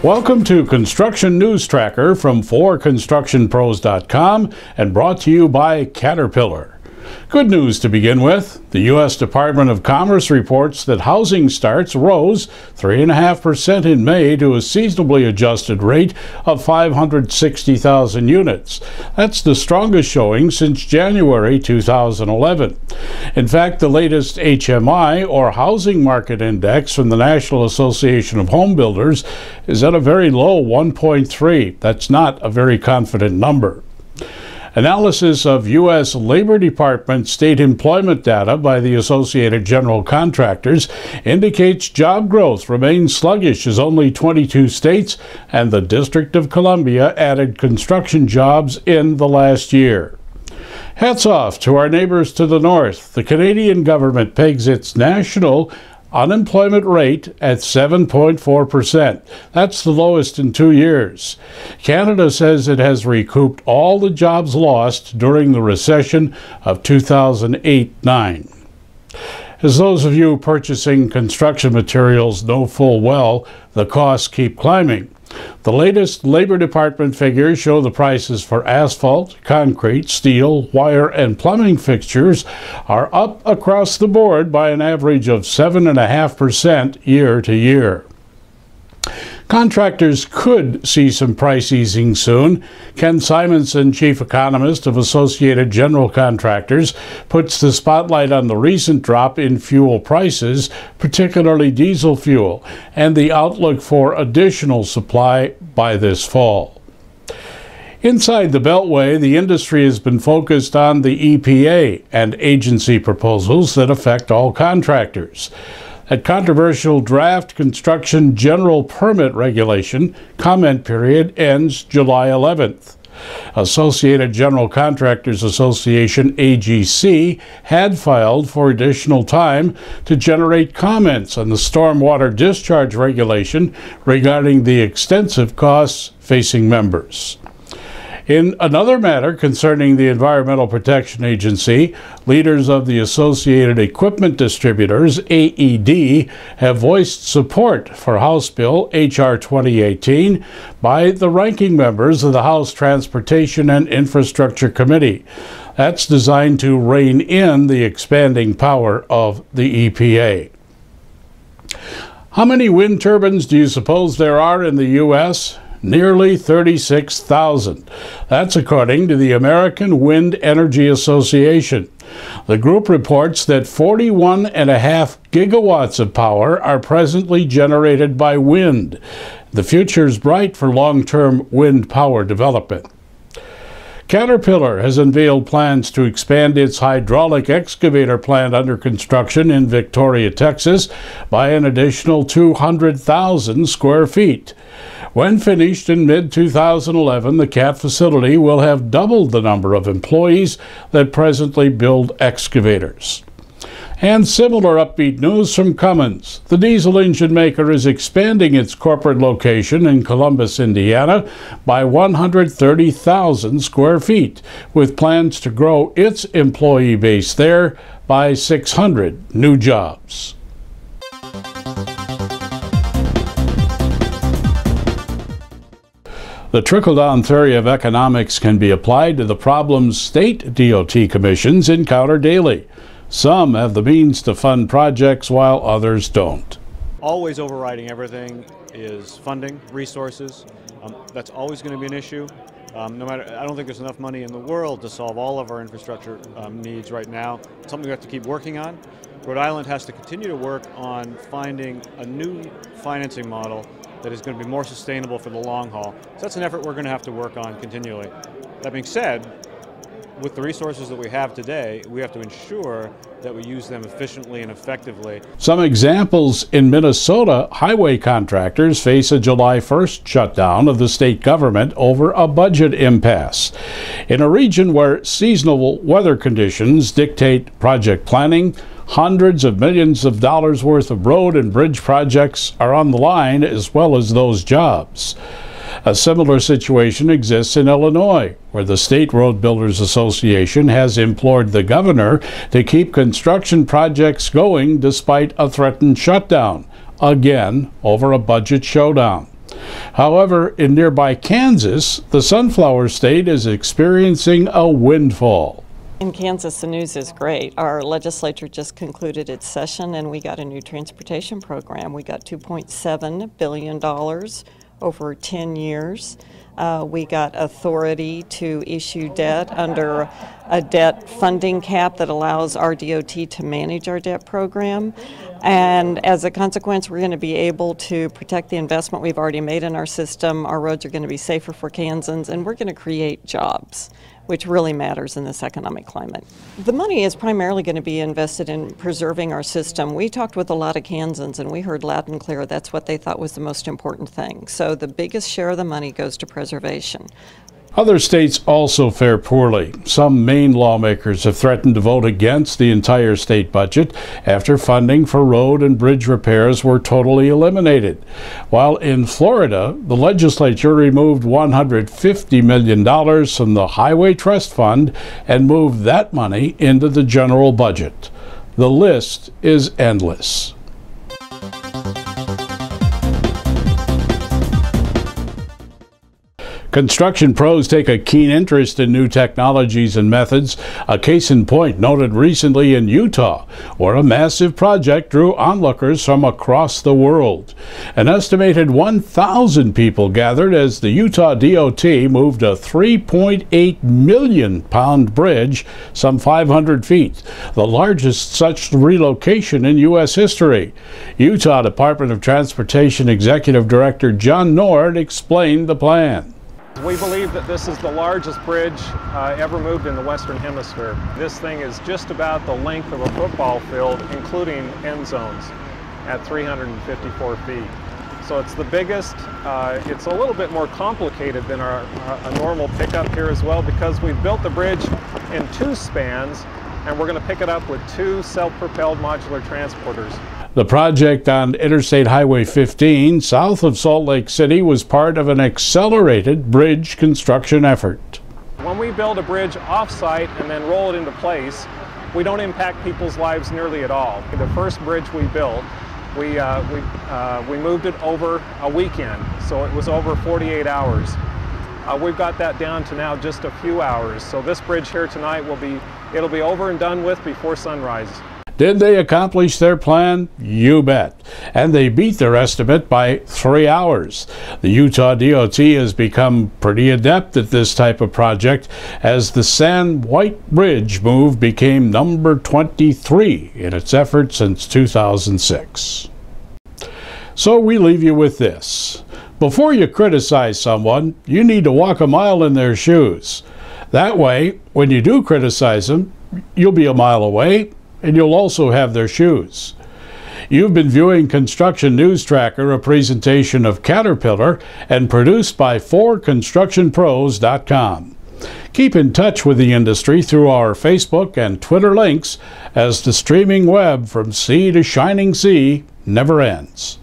Welcome to Construction News Tracker from 4constructionpros.com and brought to you by Caterpillar. Good news to begin with. The U.S. Department of Commerce reports that housing starts rose 3.5% in May to a seasonably adjusted rate of 560,000 units. That's the strongest showing since January 2011. In fact, the latest HMI, or Housing Market Index, from the National Association of Home Builders is at a very low 1.3. That's not a very confident number. Analysis of U.S. Labor Department state employment data by the Associated General Contractors indicates job growth remains sluggish as only 22 states and the District of Columbia added construction jobs in the last year. Hats off to our neighbors to the north. The Canadian government pegs its national unemployment rate at 7.4%. That's the lowest in 2 years. Canada says it has recouped all the jobs lost during the recession of 2008-9. As those of you purchasing construction materials know full well, the costs keep climbing. The latest Labor Department figures show the prices for asphalt, concrete, steel, wire, and plumbing fixtures are up across the board by an average of 7.5% year to year. Contractors could see some price easing soon. Ken Simonson, chief economist of Associated General Contractors, puts the spotlight on the recent drop in fuel prices, particularly diesel fuel, and the outlook for additional supply by this fall. Inside the Beltway, the industry has been focused on the EPA and agency proposals that affect all contractors. That controversial draft construction general permit regulation comment period ends July 11th. Associated General Contractors Association, AGC, had filed for additional time to generate comments on the stormwater discharge regulation regarding the extensive costs facing members. In another matter concerning the Environmental Protection Agency, leaders of the Associated Equipment Distributors, AED, have voiced support for House Bill H.R. 2018 by the ranking members of the House Transportation and Infrastructure Committee. That's designed to rein in the expanding power of the EPA. How many wind turbines do you suppose there are in the U.S.? Nearly 36,000. That's according to the American Wind Energy Association. The group reports that 41.5 gigawatts of power are presently generated by wind. The future is bright for long-term wind power development. Caterpillar has unveiled plans to expand its hydraulic excavator plant under construction in Victoria, Texas, by an additional 200,000 square feet. When finished in mid-2011, the CAT facility will have doubled the number of employees that presently build excavators. And similar upbeat news from Cummins. The diesel engine maker is expanding its corporate location in Columbus, Indiana by 130,000 square feet, with plans to grow its employee base there by 600 new jobs. The trickle-down theory of economics can be applied to the problems state DOT commissions encounter daily. Some have the means to fund projects while others don't. Always overriding everything is funding, resources. That's always going to be an issue. I don't think there's enough money in the world to solve all of our infrastructure needs right now. It's something we have to keep working on. Rhode Island has to continue to work on finding a new financing model that is going to be more sustainable for the long haul. So that's an effort we're going to have to work on continually. That being said, with the resources that we have today, we have to ensure that we use them efficiently and effectively. Some examples: in Minnesota, highway contractors face a July 1st shutdown of the state government over a budget impasse. In a region where seasonal weather conditions dictate project planning, hundreds of millions of dollars worth of road and bridge projects are on the line, as well as those jobs. A similar situation exists in Illinois, where the State Road Builders Association has implored the governor to keep construction projects going despite a threatened shutdown, again over a budget showdown. However, in nearby Kansas, the sunflower state is experiencing a windfall. In Kansas, the news is great. Our legislature just concluded its session and we got a new transportation program. We got $2.7 billion over 10 years. We got authority to issue debt under a debt funding cap that allows our DOT to manage our debt program. And as a consequence, we're going to be able to protect the investment we've already made in our system. Our roads are going to be safer for Kansans, and we're going to create jobs, which really matters in this economic climate. The money is primarily going to be invested in preserving our system. We talked with a lot of Kansans and we heard loud and clear that's what they thought was the most important thing. So the biggest share of the money goes to preservation. Other states also fare poorly. Some Maine lawmakers have threatened to vote against the entire state budget after funding for road and bridge repairs were totally eliminated. While in Florida, the legislature removed $150 million from the Highway Trust Fund and moved that money into the general budget. The list is endless. Construction pros take a keen interest in new technologies and methods, a case in point noted recently in Utah, where a massive project drew onlookers from across the world. An estimated 1,000 people gathered as the Utah DOT moved a 3.8 million pound bridge some 500 feet, the largest such relocation in U.S. history. Utah Department of Transportation Executive Director John Nord explained the plan. We believe that this is the largest bridge ever moved in the Western Hemisphere. This thing is just about the length of a football field, including end zones, at 354 feet. So it's the biggest. It's a little bit more complicated than a normal pickup here as well, because we've built the bridge in 2 spans, and we're going to pick it up with 2 self-propelled modular transporters. The project on Interstate Highway 15 south of Salt Lake City was part of an accelerated bridge construction effort. When we build a bridge off-site and then roll it into place, we don't impact people's lives nearly at all. The first bridge we built, we moved it over a weekend, so it was over 48 hours. We've got that down to now just a few hours. So this bridge here tonight it'll be over and done with before sunrise. Did they accomplish their plan? You bet. And they beat their estimate by 3 hours. The Utah DOT has become pretty adept at this type of project, as the San White Bridge move became number 23 in its effort since 2006. So we leave you with this. Before you criticize someone, you need to walk a mile in their shoes. That way, when you do criticize them, you'll be a mile away, and you'll also have their shoes. You've been viewing Construction News Tracker, a presentation of Caterpillar and produced by 4constructionpros.com. Keep in touch with the industry through our Facebook and Twitter links, as the streaming web from sea to shining sea never ends.